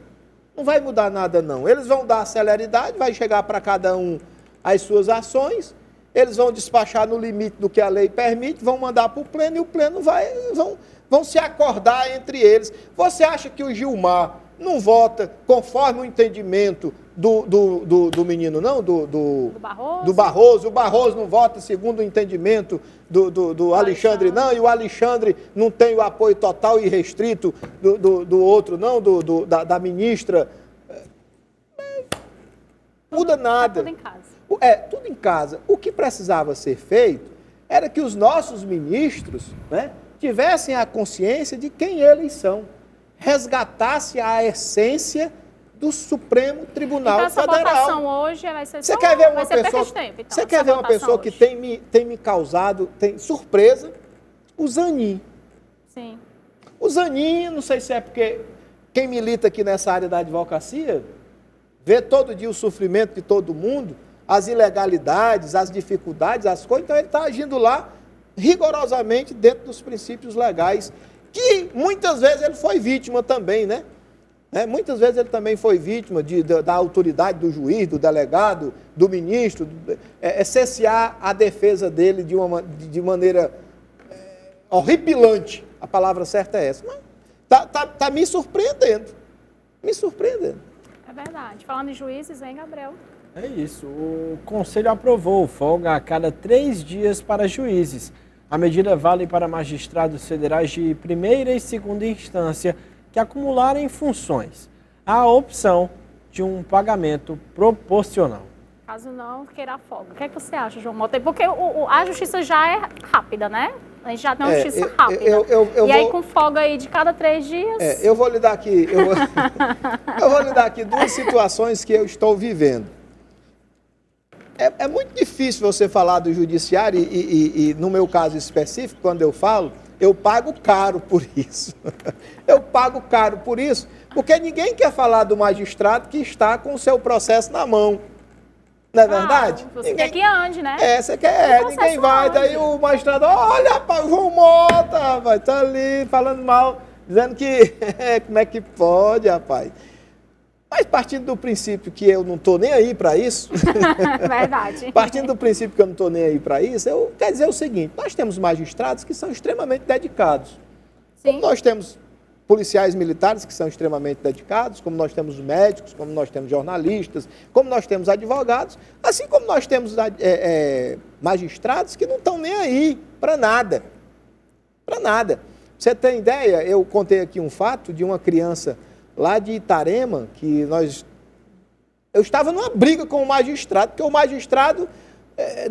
Não vai mudar nada, não. Eles vão dar celeridade, vai chegar para cada um as suas ações, eles vão despachar no limite do que a lei permite, vão mandar para o pleno e o pleno vão se acordar entre eles. Você acha que o Gilmar não vota conforme o entendimento do menino, não? Do Barroso. O Barroso não vota segundo o entendimento do Alexandre, não? E o Alexandre não tem o apoio total e restrito do outro, não? Da ministra. Muda nada. Tudo em casa. Tudo em casa. O que precisava ser feito era que os nossos ministros, né, tivessem a consciência de quem eles são, resgatasse a essência do Supremo Tribunal Federal. Federal. Essa votação hoje vai ser Você quer ver uma pessoa? Tempo, você quer ver uma pessoa que tem me causado surpresa? O Zanin. Sim. O Zanin, não sei se é porque quem milita aqui nessa área da advocacia vê todo dia o sofrimento de todo mundo, as ilegalidades, as dificuldades, as coisas, então ele está agindo lá rigorosamente dentro dos princípios legais, que muitas vezes ele foi vítima também, né? Muitas vezes ele também foi vítima da autoridade do juiz, do delegado, do ministro, cessear a defesa dele de maneira horripilante. A palavra certa é essa. Mas tá me surpreendendo. Me surpreendendo. É verdade. Falando em juízes, hein, Gabriel? É isso. O Conselho aprovou folga a cada 3 dias para juízes. A medida vale para magistrados federais de primeira e segunda instância que acumularem funções. Há a opção de um pagamento proporcional. Caso não, queira folga. O que é que você acha, João Mota? Porque a justiça já é rápida, né? A gente já tem uma justiça rápida. E aí, com folga aí de cada 3 dias... Eu vou lhe dar aqui... eu vou lhe dar aqui 2 situações que eu estou vivendo. É muito difícil você falar do judiciário e, no meu caso específico, quando eu falo, eu pago caro por isso. Eu pago caro por isso, porque ninguém quer falar do magistrado que está com o seu processo na mão. Não é verdade? Você quer que ande, né? Você quer, ninguém vai. Daí o magistrado, olha, rapaz, o João Mota, rapaz, tá ali falando mal, dizendo que, como é que pode, rapaz? Mas partindo do princípio que eu não estou nem aí para isso, verdade. Partindo do princípio que eu não estou nem aí para isso, eu quero dizer o seguinte, nós temos magistrados que são extremamente dedicados. Sim. Como nós temos policiais militares que são extremamente dedicados, como nós temos médicos, como nós temos jornalistas, como nós temos advogados, assim como nós temos magistrados que não estão nem aí para nada. Para nada. Você tem ideia? Eu contei aqui um fato de uma criança lá de Itarema, que eu estava numa briga com o magistrado, porque o magistrado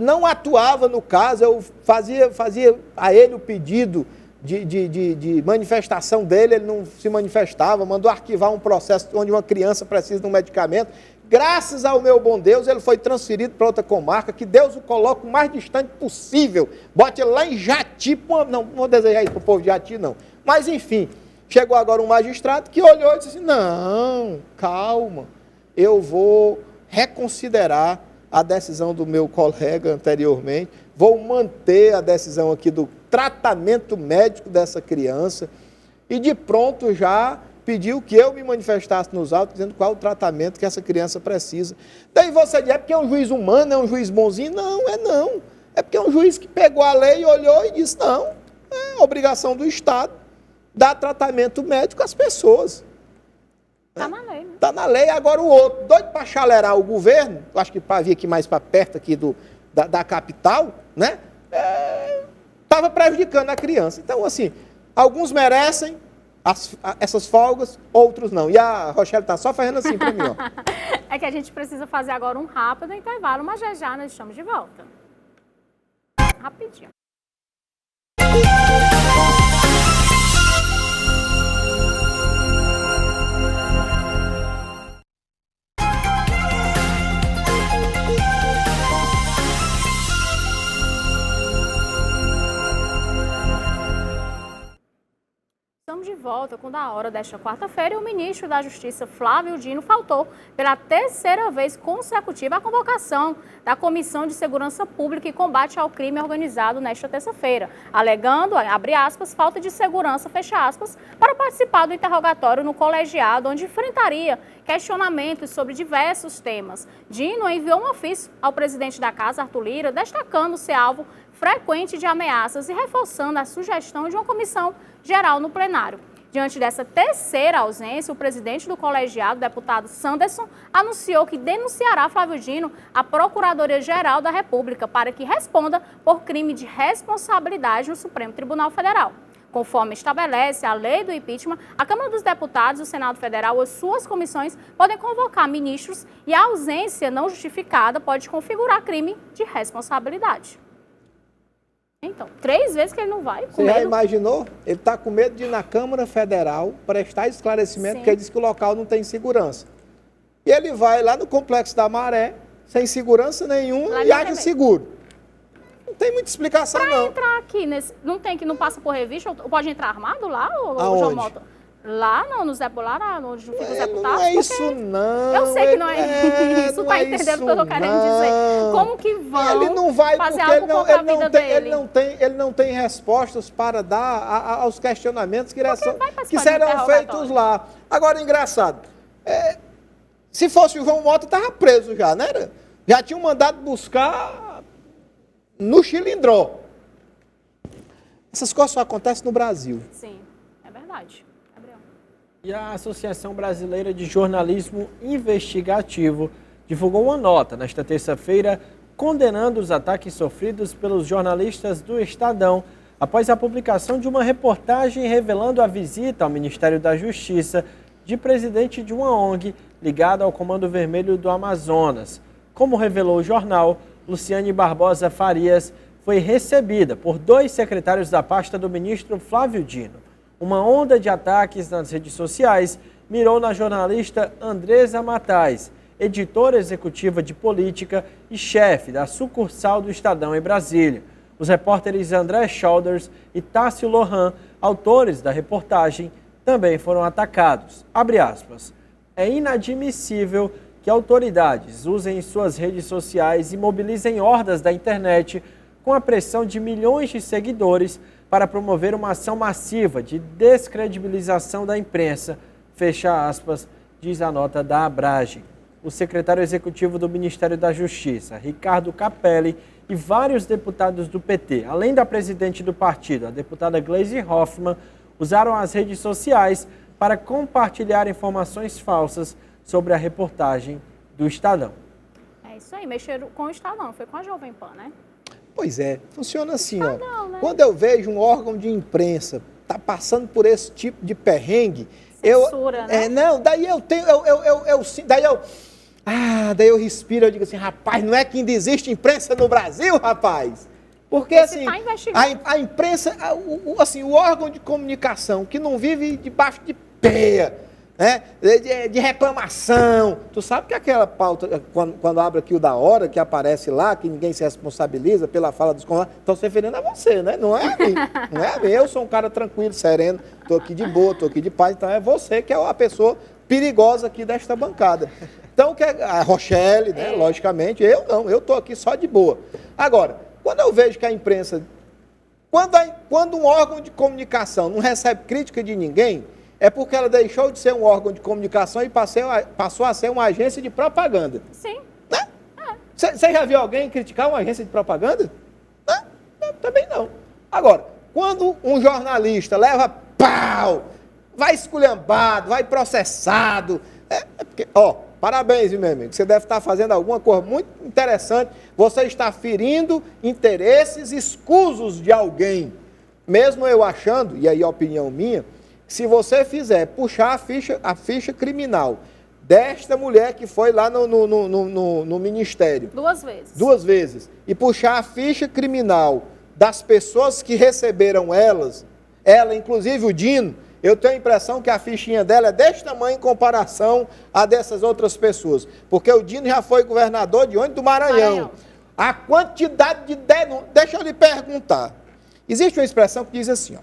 não atuava no caso, eu fazia a ele o pedido de manifestação dele, ele não se manifestava, mandou arquivar um processo onde uma criança precisa de um medicamento. Graças ao meu bom Deus, ele foi transferido para outra comarca, que Deus o coloque o mais distante possível. Bote ele lá em Jati, não vou desejar isso para o povo de Jati, não. Mas, enfim, chegou agora um magistrado que olhou e disse assim, não, calma, eu vou reconsiderar a decisão do meu colega anteriormente, vou manter a decisão aqui do tratamento médico dessa criança, e de pronto já pediu que eu me manifestasse nos autos, dizendo qual o tratamento que essa criança precisa. Daí você diz, é porque é um juiz humano, é um juiz bonzinho? Não, é não. É porque é um juiz que pegou a lei, olhou e disse, não, é obrigação do Estado dar tratamento médico às pessoas. Está na lei, né? Está na lei. Agora o outro, doido para chalerar o governo, acho que para vir aqui mais para perto aqui da capital, né? Estava prejudicando a criança. Então, assim, alguns merecem essas folgas, outros não. E a Rochelle está só fazendo assim para mim, ó. É que a gente precisa fazer agora um rápido intervalo, mas já nós estamos de volta. Rapidinho. Estamos de volta com Da Hora desta quarta-feira e o ministro da Justiça, Flávio Dino, faltou pela terceira vez consecutiva à convocação da Comissão de Segurança Pública e Combate ao Crime Organizado nesta terça-feira, alegando, abre aspas, falta de segurança, fecha aspas, para participar do interrogatório no colegiado, onde enfrentaria questionamentos sobre diversos temas. Dino enviou um ofício ao presidente da Casa, Arthur Lira, destacando ser alvo frequente de ameaças e reforçando a sugestão de uma comissão geral no plenário. Diante dessa terceira ausência, o presidente do colegiado, deputado Sanderson, anunciou que denunciará Flávio Dino à Procuradoria-Geral da República para que responda por crime de responsabilidade no Supremo Tribunal Federal. Conforme estabelece a lei do impeachment, a Câmara dos Deputados, o Senado Federal ou suas comissões podem convocar ministros e a ausência não justificada pode configurar crime de responsabilidade. Então, 3 vezes que ele não vai. Você já imaginou? Ele está com medo de ir na Câmara Federal prestar esclarecimento, porque ele diz que o local não tem segurança. E ele vai lá no Complexo da Maré, sem segurança nenhuma, e age seguro. Não tem muita explicação, não. Para entrar aqui, não passa por revista, ou pode entrar armado lá, ou João Mota? Lá no Zé Pular, onde fica os deputados? Não é isso, não. Eu sei que não é isso. Tá entendendo o que eu tô querendo dizer? Como que vão ele não vai fazer porque algo contra a vida dele? Ele não tem respostas para dar aos questionamentos que serão feitos lá. Agora, engraçado, se fosse o João Mota, estava preso já, né? Já tinham mandado buscar no Chilindró. Essas coisas só acontecem no Brasil. Sim, é verdade. E a Associação Brasileira de Jornalismo Investigativo divulgou uma nota nesta terça-feira condenando os ataques sofridos pelos jornalistas do Estadão após a publicação de uma reportagem revelando a visita ao Ministério da Justiça de presidente de uma ONG ligada ao Comando Vermelho do Amazonas. Como revelou o jornal, Luciane Barbosa Farias foi recebida por 2 secretários da pasta do ministro Flávio Dino. Uma onda de ataques nas redes sociais mirou na jornalista Andresa Matais, editora executiva de política e chefe da sucursal do Estadão em Brasília. Os repórteres André Schauders e Tássio Lohan, autores da reportagem, também foram atacados. Abre aspas. É inadmissível que autoridades usem suas redes sociais e mobilizem hordas da internet com a pressão de milhões de seguidores para promover uma ação massiva de descredibilização da imprensa, fecha aspas, diz a nota da Abrage. O secretário executivo do Ministério da Justiça, Ricardo Capelli, e vários deputados do PT, além da presidente do partido, a deputada Gleisi Hoffmann, usaram as redes sociais para compartilhar informações falsas sobre a reportagem do Estadão. É isso aí, mexeram com o Estadão, foi com a Jovem Pan, né? Pois é, funciona assim, Estadão, né? Quando eu vejo um órgão de imprensa tá passando por esse tipo de perrengue, censura, né? Não, daí eu tenho, daí eu respiro, eu digo assim, rapaz, não é que ainda existe imprensa no Brasil, rapaz? Porque assim, a imprensa, o órgão de comunicação que não vive debaixo de peia, né, de reclamação. Tu sabe que aquela pauta, quando abre aqui o Da Hora, que aparece lá, que ninguém se responsabiliza pela fala dos comandantes, estão se referindo a você, né? Não é a mim. Não é a mim. Eu sou um cara tranquilo, sereno, estou aqui de boa, estou aqui de paz, então é você que é a pessoa perigosa aqui desta bancada. Então, a Rochelle, né, logicamente, eu não, eu estou aqui só de boa. Agora, quando eu vejo que a imprensa Quando um órgão de comunicação não recebe crítica de ninguém, é porque ela deixou de ser um órgão de comunicação e passou a ser uma agência de propaganda. Sim. Né? Você já viu alguém criticar uma agência de propaganda? Não, também não. Agora, quando um jornalista leva pau, vai esculhambado, vai processado, é porque, parabéns, meu amigo, você deve estar fazendo alguma coisa muito interessante, você está ferindo interesses escusos de alguém. Mesmo eu achando, e aí a opinião minha, se você fizer puxar a ficha criminal desta mulher que foi lá no ministério. 2 vezes. 2 vezes. E puxar a ficha criminal das pessoas que receberam ela, inclusive o Dino, eu tenho a impressão que a fichinha dela é deste tamanho em comparação a dessas outras pessoas. Porque o Dino já foi governador de onde? Do Maranhão. A quantidade de denúncias... Deixa eu lhe perguntar. Existe uma expressão que diz assim,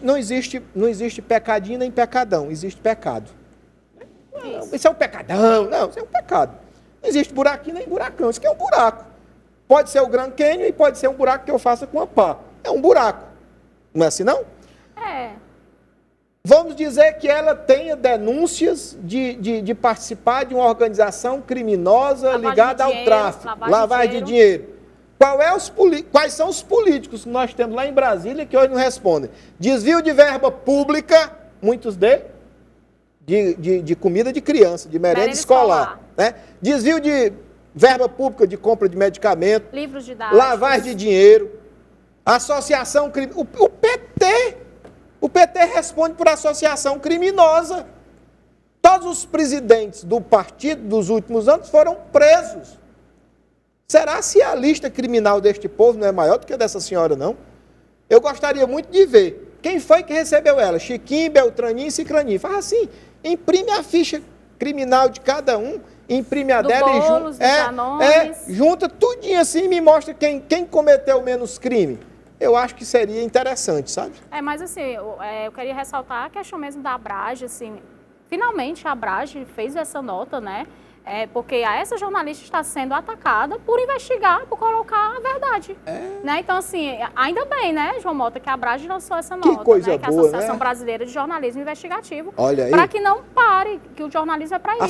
não existe pecadinho nem pecadão, existe pecado. Não, isso é um pecadão, não, isso é um pecado. Não existe buraquinho nem buracão, isso aqui é um buraco. Pode ser o Grand Canyon e pode ser um buraco que eu faça com a pá. É um buraco. Não é assim, não? É. Vamos dizer que ela tenha denúncias de participar de uma organização criminosa ligada ao tráfico, lavagem de dinheiro. Quais são os políticos que nós temos lá em Brasília que hoje não respondem? Desvio de verba pública, muitos deles, de comida de criança, de merenda escolar. Né? Desvio de verba pública de compra de medicamento, livros didáticos, lavagem de dinheiro, associação criminosa. O PT responde por associação criminosa. Todos os presidentes do partido dos últimos anos foram presos. Será se a lista criminal deste povo não é maior do que a dessa senhora, não? Eu gostaria muito de ver quem foi que recebeu ela. Chiquinho, Beltraninho e Cicraninho. Faz assim, imprime a ficha criminal de cada um, imprime a dela e junta tudinho assim e me mostra quem cometeu menos crime. Eu acho que seria interessante, sabe? Mas assim, eu queria ressaltar a questão mesmo da Abrage, assim, finalmente a Abrage fez essa nota, né? Porque essa jornalista está sendo atacada por investigar, por colocar a verdade. Né? Então, assim, ainda bem, né, João Mota, que a Abrage lançou essa nota. Que coisa né? Que é a Associação Brasileira de Jornalismo Investigativo. Olha aí. Para que não pare, que o jornalismo é para isso. A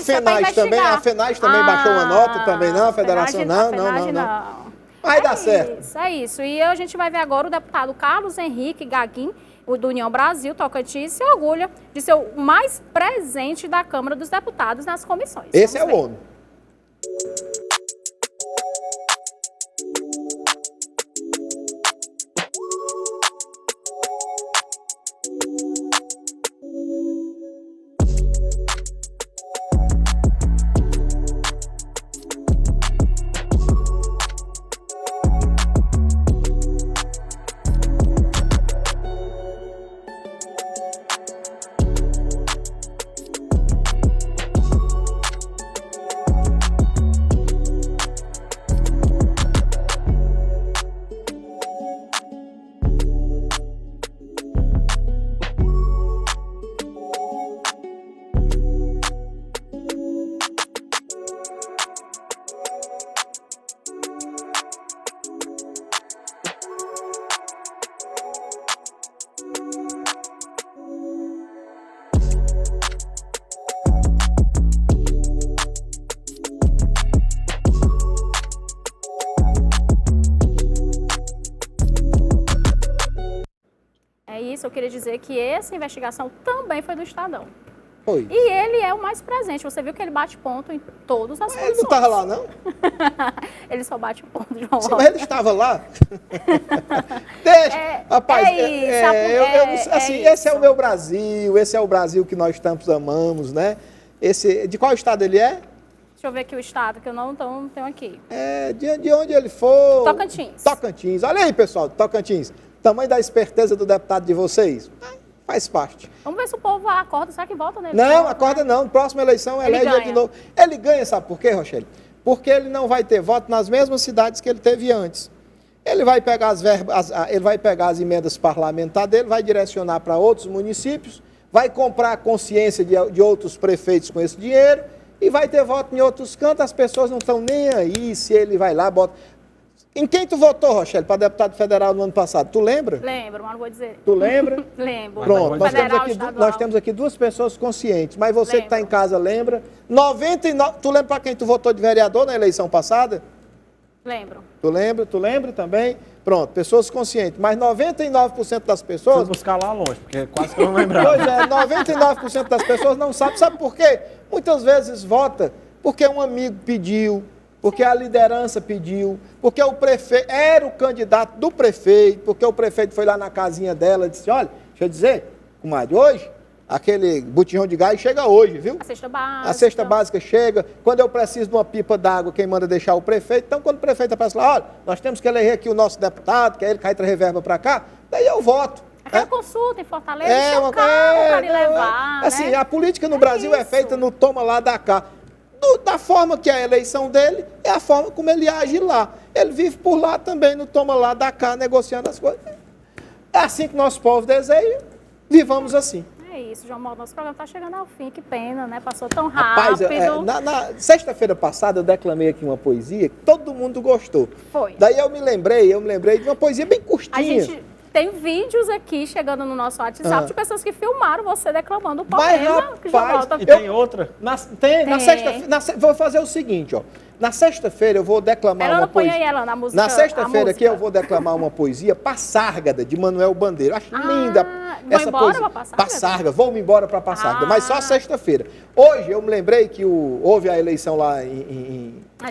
FENAGE também baixou uma nota, também não? A Federação não. Vai dar certo. É isso. E a gente vai ver agora o deputado Carlos Henrique Gaguin, do União Brasil, Tocantins, se orgulha de ser o mais presente da Câmara dos Deputados nas comissões. Esse é o homem. Eu queria dizer que essa investigação também foi do Estadão. Foi. E ele é o mais presente. Você viu que ele bate ponto em todas as comissões. Ele não estava lá, não? Ele só bate ponto, João. Mas ele estava lá? Deixa. Rapaz, esse é o meu Brasil, esse é o Brasil que nós tantos amamos, né? De qual estado ele é? Deixa eu ver aqui o estado, que eu não tenho aqui. De onde ele for? Tocantins. Tocantins. Olha aí, pessoal, Tocantins. Tamanho da esperteza do deputado de vocês. Faz parte. Vamos ver se o povo acorda. Será que vota nele? Não, acorda não. Próxima eleição, elege ele de novo. Ele ganha, sabe por quê, Rochelle? Porque ele não vai ter voto nas mesmas cidades que ele teve antes. Ele vai pegar ele vai pegar as emendas parlamentares dele, vai direcionar para outros municípios, vai comprar a consciência de outros prefeitos com esse dinheiro e vai ter voto em outros cantos. As pessoas não estão nem aí se ele vai lá, bota... Em quem tu votou, Rochelle, para deputado federal no ano passado? Tu lembra? Lembro, mas não vou dizer. Tu lembra? Lembro. Pronto, Federal, nós temos aqui 2 pessoas conscientes, mas você que está em casa lembra? 99, tu lembra para quem tu votou de vereador na eleição passada? Lembro. Tu lembra também? Pronto, pessoas conscientes, mas 99% das pessoas... Vou buscar lá longe, porque quase que eu não lembrava. Pois é, 99% das pessoas não sabem. Sabe por quê? Muitas vezes vota porque um amigo pediu, porque a liderança pediu, porque o prefeito era o candidato do prefeito, porque o prefeito foi lá na casinha dela e disse, olha, deixa eu dizer, comadre, hoje, aquele botijão de gás chega hoje, viu? A cesta básica. A cesta básica chega. Quando eu preciso de uma pipa d'água, quem manda deixar o prefeito. Então, quando o prefeito aparece lá, olha, nós temos que eleger aqui o nosso deputado, que é ele que vai trazer verba para cá, daí eu voto. Aquela consulta em Fortaleza, é um carro para lhe levar, assim, né? a política no Brasil é feita no toma lá, da cá. Da forma que é a eleição dele, é a forma como ele age lá. Ele vive por lá também, no toma lá, da cá, negociando as coisas. É assim que nosso povo deseja, vivamos assim. É isso, João Mota, nosso programa está chegando ao fim, que pena, né? Passou tão rápido. Rapaz, na sexta-feira passada eu declamei aqui uma poesia que todo mundo gostou. Foi. Daí eu me lembrei de uma poesia bem curtinha. A gente tem vídeos aqui chegando no nosso WhatsApp de pessoas que filmaram você declamando o poema. Mas, que João rapaz, Mota... E tem outra? Tem. Na sexta-feira, vou fazer o seguinte, ó. Na sexta-feira eu vou declamar uma poesia. Põe aí, Elana, a música. Na sexta-feira aqui eu vou declamar uma poesia, Passárgada, de Manuel Bandeira. Acho linda essa poesia. Passárgada, vou-me embora para Passárgada, mas só sexta-feira. Hoje eu me lembrei que houve a eleição lá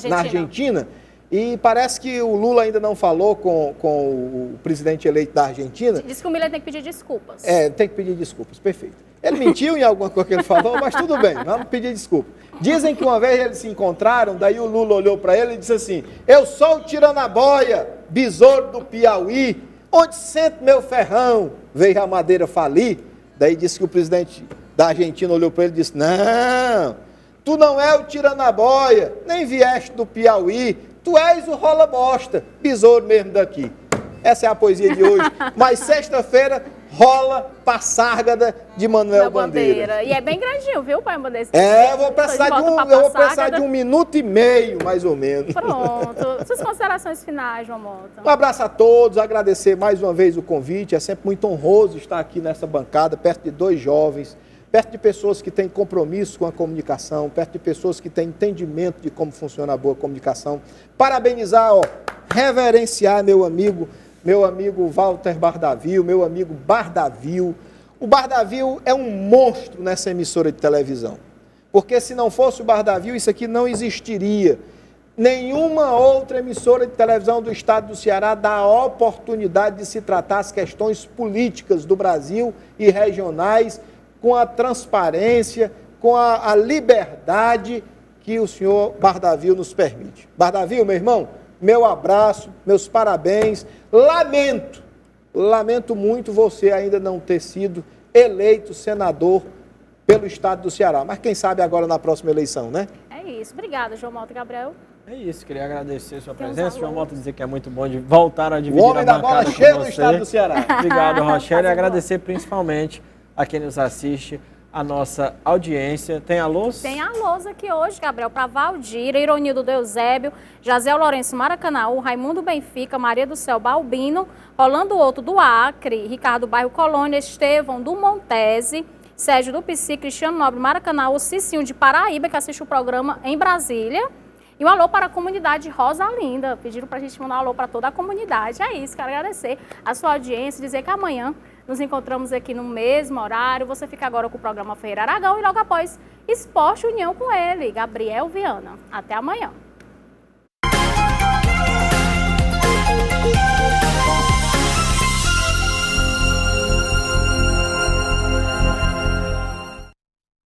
na Argentina. E parece que o Lula ainda não falou com o presidente eleito da Argentina. Diz que o Miller tem que pedir desculpas. Tem que pedir desculpas, perfeito. Ele mentiu em alguma coisa que ele falou, mas tudo bem, vamos pedir desculpa. Dizem que uma vez eles se encontraram, daí o Lula olhou para ele e disse assim, eu sou o Tiranaboia, besouro do Piauí, onde sento meu ferrão, veio a madeira falir. Daí disse que o presidente da Argentina olhou para ele e disse, não, tu não é o Tiranaboia, nem vieste do Piauí, tu és o rola bosta, besouro mesmo daqui. Essa é a poesia de hoje. Mas sexta-feira rola Passárgada de Manuel Bandeira. E é bem grandinho, viu, pai Bandeira? Eu vou precisar de 1 minuto e meio, mais ou menos. Pronto. Suas considerações finais, João Mota. Um abraço a todos, agradecer mais uma vez o convite. É sempre muito honroso estar aqui nessa bancada, perto de 2 jovens, perto de pessoas que têm compromisso com a comunicação, perto de pessoas que têm entendimento de como funciona a boa comunicação. Parabenizar, reverenciar meu amigo Walter Bardavil, meu amigo Bardavil. O Bardavil é um monstro nessa emissora de televisão. Porque se não fosse o Bardavil, isso aqui não existiria. Nenhuma outra emissora de televisão do estado do Ceará dá a oportunidade de se tratar as questões políticas do Brasil e regionais com a transparência, com a liberdade que o senhor Bardavil nos permite. Bardavil, meu irmão, meu abraço, meus parabéns. Lamento muito você ainda não ter sido eleito senador pelo estado do Ceará. Mas quem sabe agora na próxima eleição, né? É isso. Obrigada, João Mota. Gabriel? É isso, queria agradecer a sua presença. João Mota dizer que é muito bom de voltar a dividir o homem da bola cheio no estado do Ceará. Obrigado, Rochelle. E agradecer principalmente a quem nos assiste, a nossa audiência. Tem alôs? Tem alôs aqui hoje, Gabriel, para Valdira, Ironildo do Eusébio, Jaziel Lourenço Maracanaú, Raimundo Benfica, Maria do Céu Balbino, Rolando Outro do Acre, Ricardo Bairro Colônia, Estevão do Montese, Sérgio do Psi, Cristiano Nobre Maracanaú, Cicinho de Paraíba, que assiste o programa em Brasília. E um alô para a comunidade Rosalinda. Pediram para a gente mandar um alô para toda a comunidade. É isso, quero agradecer a sua audiência, dizer que amanhã nos encontramos aqui no mesmo horário. Você fica agora com o programa Ferreira Aragão e logo após Esporte União com ele, Gabriel Viana. Até amanhã.